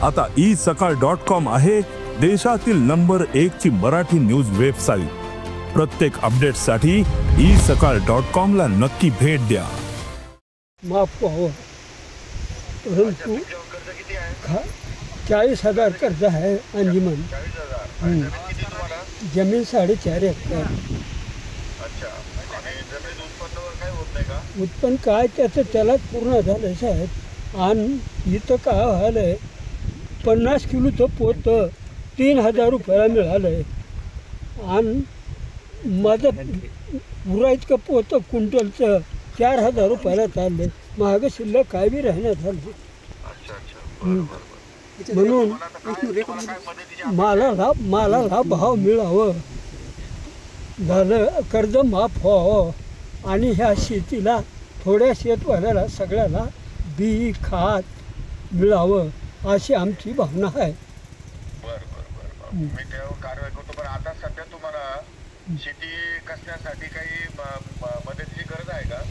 आता isakal.com आहे देशातील नंबर 1 ची मराठी न्यूज वेबसाईट। प्रत्येक अपडेटसाठी isakal.com ला नक्की भेट द्या। माफ व्हावं, परंतु 40,000 कर्ज आहे अंजुमन। जमीन 4.5 एकर। उत्पन्न काय त्याचं त्याला पूर्ण झालं साहेब। आणि इथं काय झालंय, 50 किलोचं पोतं 3,000 रुपयाला मिळालंय। आणि माझं पुरा इतकं पोतं क्विंटलचं 4,000 रुपयाला चाललंय। महाग शिल्लक काय बी राहण्यात झालं। म्हणून मालाला भाव मिळावं, झालं कर्ज माफ व्हावं आणि ह्या शेतीला थोड्या शेतवाल्याला सगळ्याला बी खात मिळावं अशी आमची भावना आहे। मी त्यावर कारवाई करतो। पण आता सध्या तुम्हाला शेती कसण्यासाठी काही मदतीची गरज आहे का?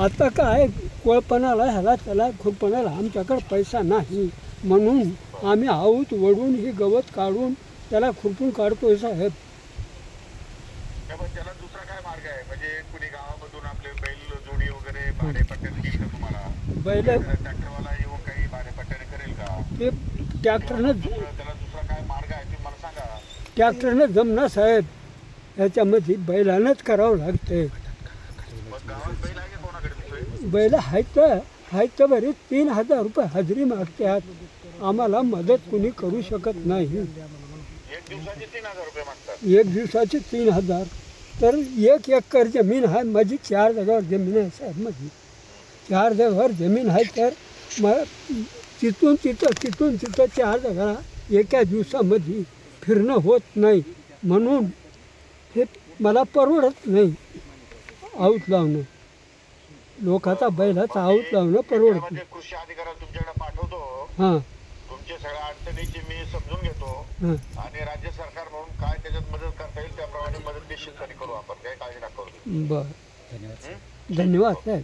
आता काय कोळपणाला ह्याला त्याला खुरपणाला आमच्याकडे पैसा नाही, म्हणून आम्ही आऊत वडून ही गवत काढून त्याला खुरपून काढतोय साहेब। त्याला दुसरा काय मार्ग आहे? म्हणजे कुणी गावामधून आपले बैल जोडी वगैरे भाडेपट्ट्याने देईल का तुम्हाला? बैल ट्रॅक्टरवाला येऊन काही भाडेपट्ट्याने करेल का? ते ट्रॅक्टरनं त्याला दुसरा काय मार्ग आहे ते मला सांगा। ट्रॅक्टरनं जमना साहेब, ह्याच्यामध्ये बैलानंच करावं लागते। मग गावात बैल आहे का कोणाकडे? बैल आहेत तर बरे 3,000 रुपये हजेरी मागतात। आम्हाला मदत कुणी करू शकत नाही। एक दिवसाचे 3,000 रुपये मागतात। एक दिवसाचे 3,000। तर 1 एकर जमीन आहे माझी, 4 जागावर जमीन आहे साहेब माझी। 4 जागावर जमीन आहे, तर मग तिथून तिथं 4 जागा एका दिवसामध्ये फिरणं होत नाही। म्हणून हे मला परवडत नाही आऊत लावणं। लोकाचा बैलाचा आऊत लावणं परवडत नाही। कृषी अधिकाऱ्याला तुमच्याकडे पाठवतो। हां तुमच्या सगळ्या अडचणीची मी समजून घेतो हां आणि राज्य सरकार म्हणून काय त्याच्यात मदत करता येईल त्याप्रमाणे मदत निश्चितपणे करू आपण, काही काळजी नका करू। बरं, धन्यवाद साहेब।